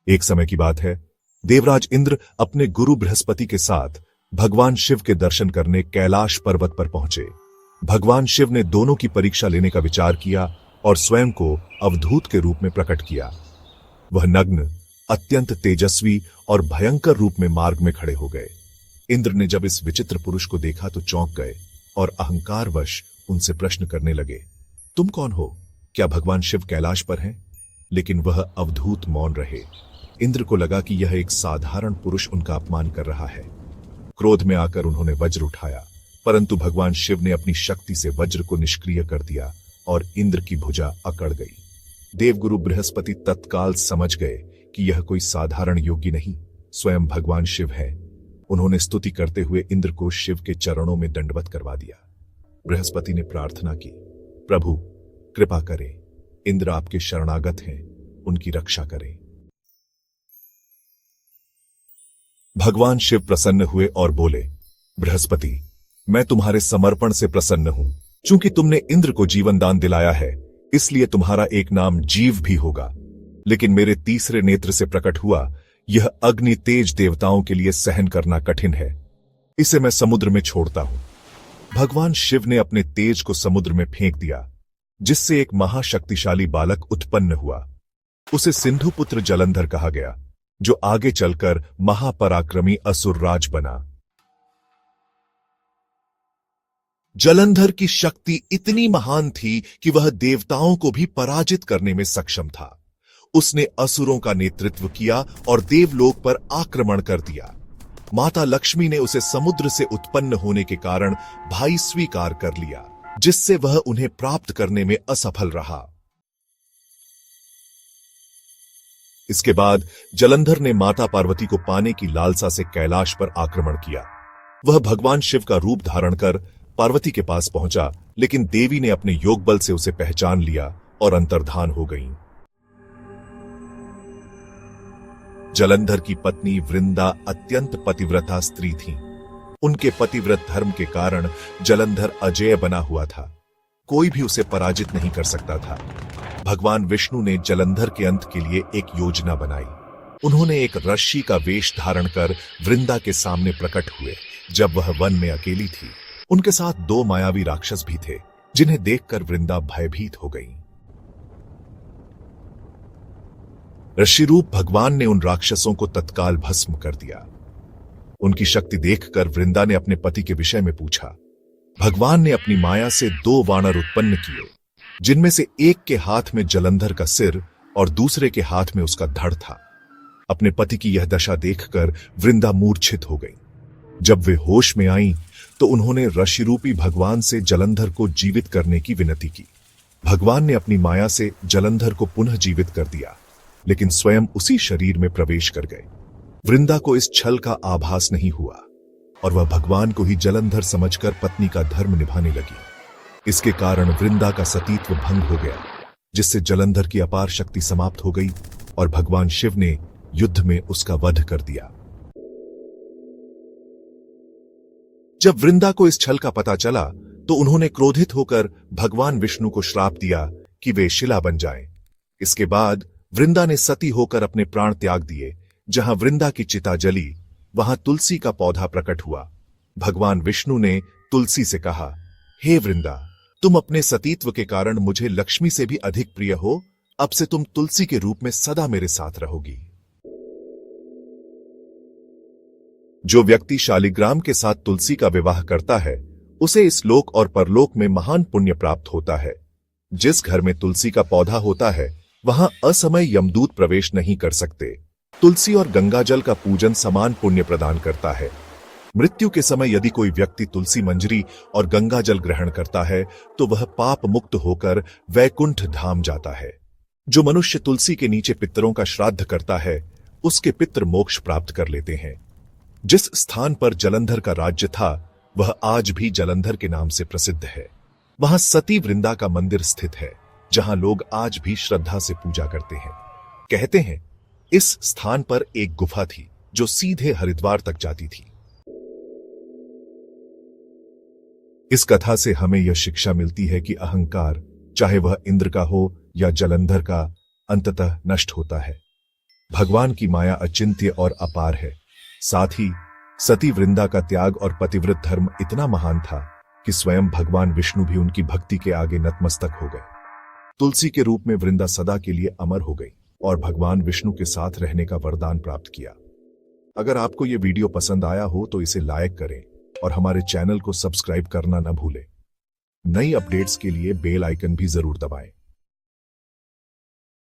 एक समय की बात है, देवराज इंद्र अपने गुरु बृहस्पति के साथ भगवान शिव के दर्शन करने कैलाश पर्वत पर पहुंचे। भगवान शिव ने दोनों की परीक्षा लेने का विचार किया और स्वयं को अवधूत के रूप में प्रकट किया। वह नग्न, अत्यंत तेजस्वी और भयंकर रूप में मार्ग में खड़े हो गए। इंद्र ने जब इस विचित्र पुरुष को देखा तो चौंक गए और अहंकारवश उनसे प्रश्न करने लगे, तुम कौन हो? क्या भगवान शिव कैलाश पर हैं? लेकिन वह अवधूत मौन रहे। इंद्र को लगा कि यह एक साधारण पुरुष उनका अपमान कर रहा है। क्रोध में आकर उन्होंने वज्र उठाया, परंतु भगवान शिव ने अपनी शक्ति से वज्र को निष्क्रिय कर दिया और इंद्र की भुजा अकड़ गई। देवगुरु बृहस्पति तत्काल समझ गए कि यह कोई साधारण योगी नहीं, स्वयं भगवान शिव है। उन्होंने स्तुति करते हुए इंद्र को शिव के चरणों में दंडवत करवा दिया। बृहस्पति ने प्रार्थना की, प्रभु कृपा करें, इंद्र आपके शरणागत हैं, उनकी रक्षा करें। भगवान शिव प्रसन्न हुए और बोले, बृहस्पति, मैं तुम्हारे समर्पण से प्रसन्न हूं। चूंकि तुमने इंद्र को जीवन दान दिलाया है, इसलिए तुम्हारा एक नाम जीव भी होगा। लेकिन मेरे तीसरे नेत्र से प्रकट हुआ यह अग्नि तेज देवताओं के लिए सहन करना कठिन है। इसे मैं समुद्र में छोड़ता हूं। भगवान शिव ने अपने तेज को समुद्र में फेंक दिया, जिससे एक महाशक्तिशाली बालक उत्पन्न हुआ। उसे सिंधुपुत्र जलंधर कहा गया, जो आगे चलकर महापराक्रमी असुरराज बना। जलंधर की शक्ति इतनी महान थी कि वह देवताओं को भी पराजित करने में सक्षम था। उसने असुरों का नेतृत्व किया और देवलोक पर आक्रमण कर दिया। माता लक्ष्मी ने उसे समुद्र से उत्पन्न होने के कारण भाई स्वीकार कर लिया, जिससे वह उन्हें प्राप्त करने में असफल रहा। इसके बाद जलंधर ने माता पार्वती को पाने की लालसा से कैलाश पर आक्रमण किया। वह भगवान शिव का रूप धारण कर पार्वती के पास पहुंचा, लेकिन देवी ने अपने योग बल से उसे पहचान लिया और अंतर्धान हो गईं। जलंधर की पत्नी वृंदा अत्यंत पतिव्रता स्त्री थी। उनके पतिव्रत धर्म के कारण जलंधर अजेय बना हुआ था। कोई भी उसे पराजित नहीं कर सकता था। भगवान विष्णु ने जलंधर के अंत के लिए एक योजना बनाई। उन्होंने एक रस्सी का वेश धारण कर वृंदा के सामने प्रकट हुए। जब वह वन में अकेली थी, उनके साथ दो मायावी राक्षस भी थे, जिन्हें देखकर वृंदा भयभीत हो गई। ऋषिरूप भगवान ने उन राक्षसों को तत्काल भस्म कर दिया। उनकी शक्ति देखकर वृंदा ने अपने पति के विषय में पूछा। भगवान ने अपनी माया से दो वानर उत्पन्न किए, जिनमें से एक के हाथ में जलंधर का सिर और दूसरे के हाथ में उसका धड़ था। अपने पति की यह दशा देखकर वृंदा मूर्छित हो गई। जब वे होश में आईं, तो उन्होंने ऋषिरूपी भगवान से जलंधर को जीवित करने की विनती की। भगवान ने अपनी माया से जलंधर को पुनः जीवित कर दिया, लेकिन स्वयं उसी शरीर में प्रवेश कर गए। वृंदा को इस छल का आभास नहीं हुआ और वह भगवान को ही जलंधर समझकर पत्नी का धर्म निभाने लगी। इसके कारण वृंदा का सतीत्व भंग हो गया, जिससे जलंधर की अपार शक्ति समाप्त हो गई और भगवान शिव ने युद्ध में उसका वध कर दिया। जब वृंदा को इस छल का पता चला, तो उन्होंने क्रोधित होकर भगवान विष्णु को श्राप दिया कि वे शिला बन जाएं। इसके बाद वृंदा ने सती होकर अपने प्राण त्याग दिए। जहां वृंदा की चिता जली, वहां तुलसी का पौधा प्रकट हुआ। भगवान विष्णु ने तुलसी से कहा, हे वृंदा, तुम अपने सतीत्व के कारण मुझे लक्ष्मी से भी अधिक प्रिय हो। अब से तुम तुलसी के रूप में सदा मेरे साथ रहोगी। जो व्यक्ति शालिग्राम के साथ तुलसी का विवाह करता है, उसे इस लोक और परलोक में महान पुण्य प्राप्त होता है। जिस घर में तुलसी का पौधा होता है, वहां असमय यमदूत प्रवेश नहीं कर सकते। तुलसी और गंगाजल का पूजन समान पुण्य प्रदान करता है। मृत्यु के समय यदि कोई व्यक्ति तुलसी मंजरी और गंगाजल ग्रहण करता है, तो वह पाप मुक्त होकर वैकुंठ धाम जाता है। जो मनुष्य तुलसी के नीचे पितरों का श्राद्ध करता है, उसके पितर मोक्ष प्राप्त कर लेते हैं। जिस स्थान पर जलंधर का राज्य था, वह आज भी जलंधर के नाम से प्रसिद्ध है। वहां सती वृंदा का मंदिर स्थित है, जहां लोग आज भी श्रद्धा से पूजा करते हैं। कहते हैं, इस स्थान पर एक गुफा थी जो सीधे हरिद्वार तक जाती थी। इस कथा से हमें यह शिक्षा मिलती है कि अहंकार, चाहे वह इंद्र का हो या जलंधर का, अंततः नष्ट होता है। भगवान की माया अचिंत्य और अपार है। साथ ही सती वृंदा का त्याग और पतिव्रत धर्म इतना महान था कि स्वयं भगवान विष्णु भी उनकी भक्ति के आगे नतमस्तक हो गए। तुलसी के रूप में वृंदा सदा के लिए अमर हो गई और भगवान विष्णु के साथ रहने का वरदान प्राप्त किया। अगर आपको ये वीडियो पसंद आया हो तो इसे लाइक करें और हमारे चैनल को सब्सक्राइब करना न भूलें। नई अपडेट्स के लिए बेल आइकन भी जरूर दबाएं।